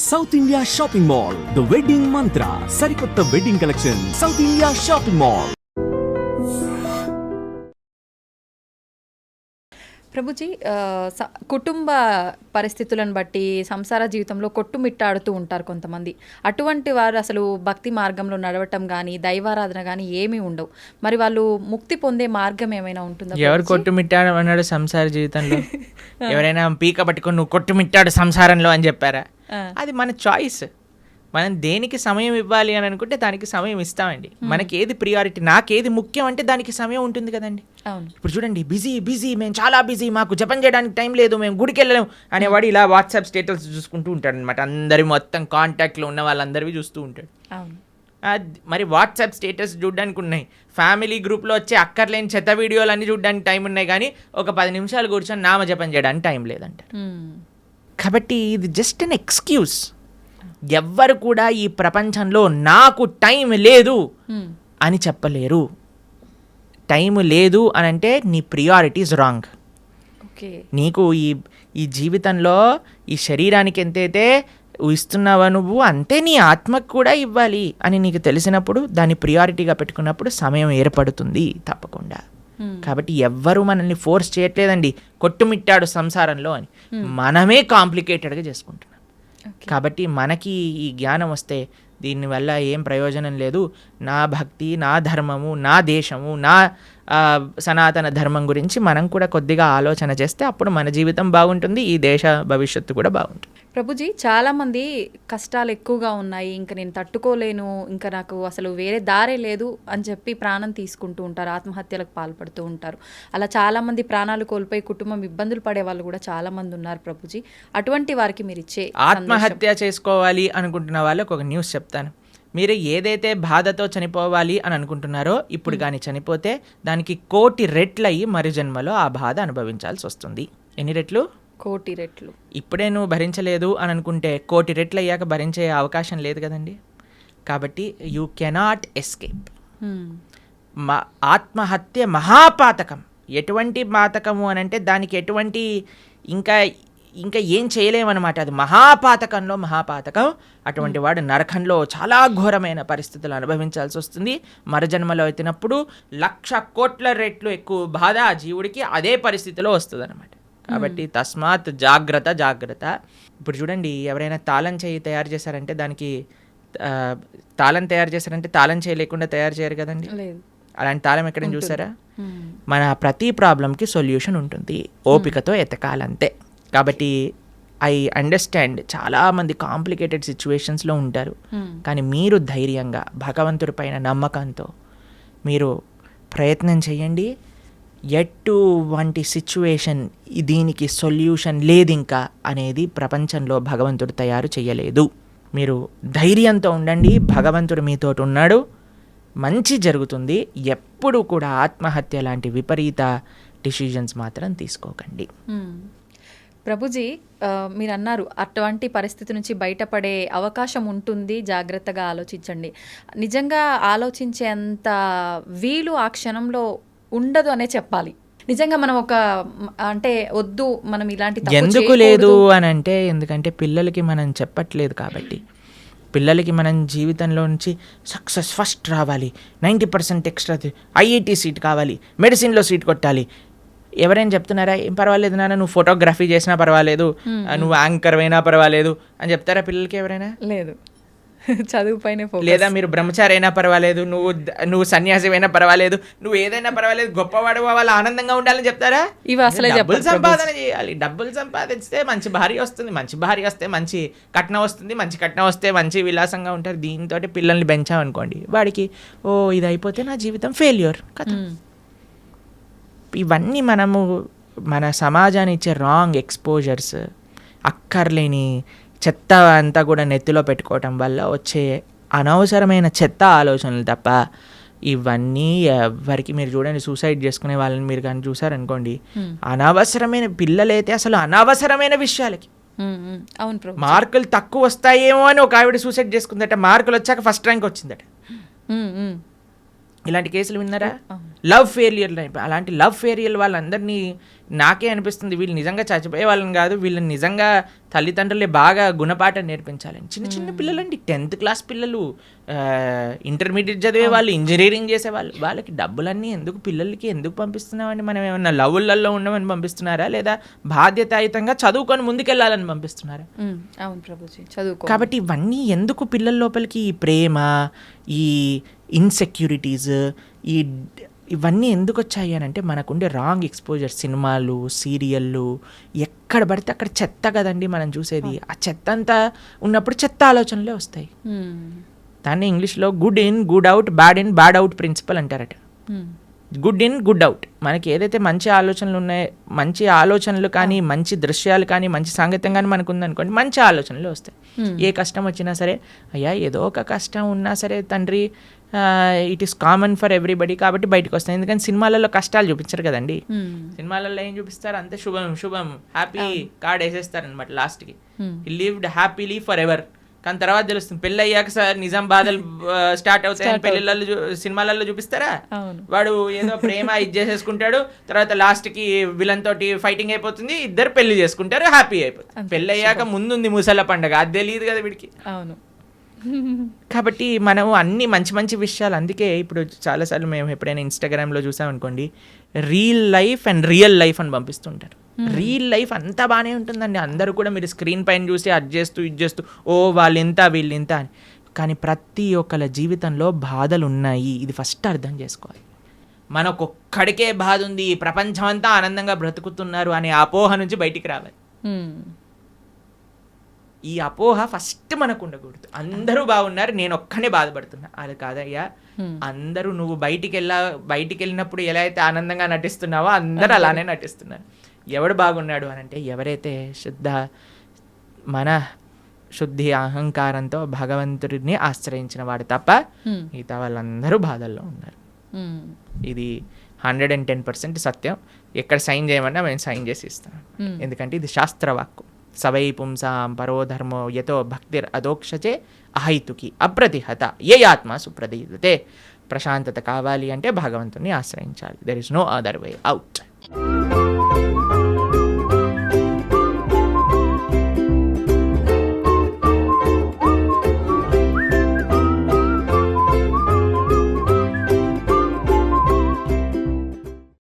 South India shopping mall, the wedding మంత్ర, సరికొత్త wedding collection, south India shopping mall. Prabhuji, కుటుంబ పరిస్థితులను బట్టి సంసార జీవితంలో కొట్టుమిట్టాడుతూ ఉంటారు కొంతమంది. అటువంటి వారు అసలు భక్తి మార్గంలో నడవటం కానీ దైవారాధన కానీ ఏమీ ఉండవు. మరి వాళ్ళు ముక్తి పొందే మార్గం ఏమైనా ఉంటుందా? ఎవరు కొట్టుమిట్టాడు అన్నాడు సంసార జీవితంలో? ఎవరైనా పీక పట్టుకొని నువ్వు కొట్టుమిట్టాడు సంసారంలో అని చెప్పారా? అది మన చాయిస్. మనం దేనికి సమయం ఇవ్వాలి అని అనుకుంటే దానికి సమయం ఇస్తామండి. మనకి ఏది ప్రియారిటీ, నాకేది ముఖ్యం అంటే దానికి సమయం ఉంటుంది కదండి. ఇప్పుడు చూడండి, బిజీ, మేము చాలా బిజీ, మాకు జపం చేయడానికి టైం లేదు, మేము గుడికి వెళ్ళలేము అనేవాడు ఇలా వాట్సాప్ స్టేటస్ చూసుకుంటూ ఉంటాడు అనమాట. అందరి మొత్తం కాంటాక్ట్లో ఉన్న వాళ్ళందరివి చూస్తూ ఉంటాడు. మరి వాట్సాప్ స్టేటస్ చూడడానికి ఉన్నాయి, ఫ్యామిలీ గ్రూప్లో వచ్చే అక్కర్లేని చెత్త వీడియోలు అన్నీ చూడడానికి టైం ఉన్నాయి, కానీ ఒక 10 నిమిషాలు కూర్చొని నామజపం చేయడానికి టైం లేదంట. కాబట్టి ఇది జస్ట్ అన్ ఎక్స్క్యూజ్. ఎవ్వరు కూడా ఈ ప్రపంచంలో నాకు టైం లేదు అని చెప్పలేరు. టైం లేదు అని అంటే నీ ప్రియారిటీస్ రాంగ్. నీకు ఈ జీవితంలో ఈ శరీరానికి ఎంతైతే ఇస్తున్నావా నువ్వు, అంతే నీ ఆత్మకు కూడా ఇవ్వాలి అని నీకు తెలిసినప్పుడు, దాన్ని ప్రియారిటీగా పెట్టుకున్నప్పుడు సమయం ఏర్పడుతుంది తప్పకుండా. కాబట్టి ఎవ్వరూ మనల్ని ఫోర్స్ చేయట్లేదండి కొట్టుమిట్టాడు సంసారంలో అని. మనమే కాంప్లికేటెడ్గా చేసుకుంటున్నాం. కాబట్టి మనకి ఈ జ్ఞానం వస్తే దీనివల్ల ఏం ప్రయోజనం లేదు. నా భక్తి, నా ధర్మము, నా దేశము, నా సనాతన ధర్మం గురించి మనం కూడా కొద్దిగా ఆలోచన చేస్తే అప్పుడు మన జీవితం బాగుంటుంది, ఈ దేశ భవిష్యత్తు కూడా బాగుంటుంది. ప్రభుజీ, చాలామంది కష్టాలు ఎక్కువగా ఉన్నాయి, ఇంకా నేను తట్టుకోలేను, ఇంకా నాకు అసలు వేరే దారే లేదు అని చెప్పి ప్రాణం తీసుకుంటూ ఉంటారు, ఆత్మహత్యలకు పాల్పడుతూ ఉంటారు. అలా చాలామంది ప్రాణాలు కోల్పోయి కుటుంబం ఇబ్బందులు పడే వాళ్ళు కూడా చాలామంది ఉన్నారు. ప్రభుజీ, అటువంటి వారికి మీరు ఇచ్చే ఆత్మహత్య చేసుకోవాలి అనుకుంటున్న వాళ్ళకి ఒక న్యూస్ చెప్తాను. మీరు ఏదైతే బాధతో చనిపోవాలి అని అనుకుంటున్నారో ఇప్పుడు కానీ చనిపోతే దానికి 1,000,000 రెట్లయ్యి మరి జన్మలో ఆ బాధ అనుభవించాల్సి వస్తుంది. ఎన్ని రెట్లు? 1,000,000 రెట్లు. ఇప్పుడే నువ్వు భరించలేదు అని అనుకుంటే 1,000,000 రెట్లు అయ్యాక భరించే అవకాశం లేదు కదండి. కాబట్టి యూ కెనాట్ ఎస్కేప్. ఆత్మహత్య మహాపాతకం. ఎటువంటి పాతకము అని అంటే దానికి ఎటువంటి ఇంకా ఏం చేయలేమన్నమాట. అది మహాపాతకంలో మహాపాతకం. అటువంటి వాడు నరకంలో చాలా ఘోరమైన పరిస్థితులు అనుభవించాల్సి వస్తుంది. మరజన్మలో అయినప్పుడు 1,00,00,000,000 రెట్లు ఎక్కువ బాధ ఆ జీవుడికి అదే పరిస్థితిలో వస్తుంది అనమాట. కాబట్టి తస్మాత్ జాగ్రత్త. ఇప్పుడు చూడండి, ఎవరైనా తాళం చేయి తయారు చేశారంటే దానికి తాళం తయారు చేశారంటే తాళం చేయి లేకుండా తయారు చేయరు కదండి. అలాంటి తాళం ఎక్కడైనా చూసారా? మన ప్రతి ప్రాబ్లంకి సొల్యూషన్ ఉంటుంది, ఓపికతో ఎతకాలంతే. కాబట్టి ఐ అండర్స్టాండ్, చాలామంది కాంప్లికేటెడ్ సిచ్యువేషన్స్లో ఉంటారు. కానీ మీరు ధైర్యంగా భగవంతుడి పైన నమ్మకంతో మీరు ప్రయత్నం చేయండి. ఎటువంటి సిచ్యువేషన్ దీనికి సొల్యూషన్ లేదు ఇంకా అనేది ప్రపంచంలో భగవంతుడు తయారు చేయలేదు. మీరు ధైర్యంతో ఉండండి, భగవంతుడు మీతోటి ఉన్నాడు, మంచి జరుగుతుంది. ఎప్పుడు కూడా ఆత్మహత్య లాంటి విపరీత డిసిజన్స్ మాత్రం తీసుకోకండి. ప్రభుజీ, మీరు అన్నారు అటువంటి పరిస్థితి నుంచి బయటపడే అవకాశం ఉంటుంది, జాగ్రత్తగా ఆలోచించండి. నిజంగా ఆలోచించేంత వీలు ఆ క్షణంలో ఉండదు అనే చెప్పాలి. నిజంగా మనం అంటే వద్దు, మనం ఇలాంటి ఎందుకు లేదు అని అంటే, ఎందుకంటే పిల్లలకి మనం చెప్పట్లేదు కాబట్టి. పిల్లలకి మనం జీవితంలో నుంచి సక్సెస్ ఫస్ట్ రావాలి, 90% ఎక్స్ట్రా, ఐఐటి సీట్ కావాలి, మెడిసిన్లో సీట్ కొట్టాలి. ఎవరైనా చెప్తున్నారా ఏం పర్వాలేదు నాన్న, నువ్వు ఫోటోగ్రఫీ చేసినా పర్వాలేదు, నువ్వు యాంకర్ అయినా పర్వాలేదు అని చెప్తారా పిల్లలకి ఎవరైనా? లేదు. చదువు పైన, లేదా మీరు బ్రహ్మచారి అయినా పర్వాలేదు, నువ్వు సన్యాసి అయినా పర్వాలేదు, నువ్వు ఏదైనా పర్వాలేదు, గొప్పవాడు వాళ్ళు ఆనందంగా ఉండాలని చెప్తారా? ఇవి అసలే డబ్బులు సంపాదన చేయాలి. డబ్బులు సంపాదిస్తే మంచి భార్య వస్తుంది, మంచి భార్య వస్తే మంచి కట్నం వస్తుంది, మంచి కట్నం వస్తే మంచి విలాసంగా ఉంటారు. దీంతో పిల్లల్ని పెంచామనుకోండి, వాడికి ఇది అయిపోతే నా జీవితం ఫెయిల్యూర్ కదా. ఇవన్నీ మన సమాజాన్ని ఇచ్చే రాంగ్ ఎక్స్పోజర్స్, అక్కర్లేని చెత్త అంతా కూడా నెత్తిలో పెట్టుకోవటం వల్ల వచ్చే అనవసరమైన చెత్త ఆలోచనలు తప్ప ఇవన్నీ ఎవరికి. మీరు చూడండి, సూసైడ్ చేసుకునే వాళ్ళని మీరు కానీ చూసారనుకోండి, అనవసరమైన పిల్లలైతే అసలు అనవసరమైన విషయాలకి. మార్కులు తక్కువ వస్తాయేమో అని ఒక ఆవిడ సూసైడ్ చేసుకుందట, మార్కులు వచ్చాక ఫస్ట్ ర్యాంక్ వచ్చిందట. ఇలాంటి కేసులు విన్నారా? లవ్ ఫెయిలియర్, అలాంటి లవ్ ఫెయిలియర్ వాళ్ళందరినీ నాకే అనిపిస్తుంది వీళ్ళు నిజంగా చచ్చిపోయే వాళ్ళని కాదు, వీళ్ళని నిజంగా తల్లిదండ్రులే బాగా గుణపాఠం నేర్పించాలని. చిన్న చిన్న పిల్లలండి, 10th క్లాస్ పిల్లలు, ఇంటర్మీడియట్ చదివే వాళ్ళు, ఇంజనీరింగ్ చేసేవాళ్ళు. వాళ్ళకి డబ్బులన్నీ ఎందుకు, పిల్లలకి ఎందుకు పంపిస్తున్నామండి? మనం ఏమన్నా లవ్వులలో ఉండమని పంపిస్తున్నారా, లేదా బాధ్యతాయుతంగా చదువుకొని ముందుకెళ్ళాలని పంపిస్తున్నారా? అవును ప్రభుజీ, చదువుకో. కాబట్టి ఇవన్నీ ఎందుకు పిల్లల లోపలికి, ఈ ప్రేమ, ఈ ఇన్సెక్యూరిటీస్, ఇవన్నీ ఎందుకు వచ్చాయి అని అంటే మనకుండే రాంగ్ ఎక్స్పోజర్. సినిమాలు, సీరియళ్ళు, ఎక్కడ పడితే అక్కడ చెత్త కదండి మనం చూసేది. ఆ చెత్త అంతా ఉన్నప్పుడు చెత్త ఆలోచనలే వస్తాయి. దాన్ని ఇంగ్లీష్లో good in good out, bad in bad out principal అంటారట. గుడ్ ఇన్ గుడ్ అవుట్, మనకి ఏదైతే మంచి ఆలోచనలు ఉన్నాయో, మంచి ఆలోచనలు కానీ, మంచి దృశ్యాలు కానీ, మంచి సాంగత్యం కానీ మనకు ఉందనుకోండి, మంచి ఆలోచనలు వస్తాయి. ఏ కష్టం వచ్చినా సరే, అయ్యా ఏదో ఒక కష్టం ఉన్నా సరే తండ్రి, it is common for everybody, కాబట్టి బయటకు వస్తాయి. ఎందుకంటే సినిమాలలో కష్టాలు చూపించరు కదండి. సినిమాలలో ఏం చూపిస్తారు? అంతే శుభం శుభం హ్యాపీ కార్డ్ వేసేస్తారు అనమాట లాస్ట్కి. హి లివ్డ్ హ్యాపీలీ ఫర్ ఎవర్. కానీ తర్వాత తెలుస్తుంది పెళ్ళి అయ్యాక సార్ నిజం బాధలు స్టార్ట్ అవుతాయి. పెళ్ళిళ్ళలో సినిమాలలో చూపిస్తారా? వాడు ఏదో ప్రేమ ఇది చేసేసుకుంటాడు, తర్వాత లాస్ట్కి విలన్ తోటి ఫైటింగ్ అయిపోతుంది, ఇద్దరు పెళ్లి చేసుకుంటారు, హ్యాపీ అయిపోతుంది. పెళ్ళి అయ్యాక ముందుంది ముసల పండగ, అది తెలియదు కదా వీడికి. అవును. కాబట్టి మనం అన్ని మంచి మంచి విషయాలు, అందుకే ఇప్పుడు చాలాసార్లు మేము ఎప్పుడైనా ఇన్స్టాగ్రామ్లో చూసామనుకోండి, real life and real life అని పంపిస్తుంటారు. రియల్ లైఫ్ అంతా బాగానే ఉంటుందండి, అందరూ కూడా మీరు స్క్రీన్ పైన చూసి అది చేస్తూ ఇది చేస్తూ ఓ వాళ్ళు ఇంత వీళ్ళు ఇంత అని. కానీ ప్రతి ఒక్కళ్ళ జీవితంలో బాధలు ఉన్నాయి, ఇది ఫస్ట్ అర్థం చేసుకోవాలి. మనకొక్కడికే బాధ ఉంది, ప్రపంచం అంతా ఆనందంగా బ్రతుకుతున్నారు అనే అపోహ నుంచి బయటికి రావాలి. ఈ అపోహ ఫస్ట్ మనకు ఉండకూడదు. అందరూ బాగున్నారు, నేను ఒక్కనే బాధపడుతున్నా, అది కాదయ్యా. అందరూ నువ్వు బయటికి వెళ్ళినప్పుడు ఎలా అయితే ఆనందంగా నటిస్తున్నావో అందరూ అలానే నటిస్తున్నారు. ఎవడు బాగున్నాడు అని అంటే ఎవరైతే శుద్ధి అహంకారంతో భగవంతుడిని ఆశ్రయించిన వాడు తప్ప మిగతా వాళ్ళందరూ బాధల్లో ఉన్నారు. ఇది 110% సత్యం. ఎక్కడ సైన్ చేయమన్నా మేము సైన్ చేసి ఇస్తాం, ఎందుకంటే ఇది శాస్త్రవాక్కు. సవై పుంసాం పరోధర్మో యతో భక్తిర్ అదోక్షచే అహైతుకి అప్రతిహత ఏ ఆత్మ సుప్రదీయతే. ప్రశాంతత కావాలి అంటే భగవంతుని ఆశ్రయించాలి. There is no other way out.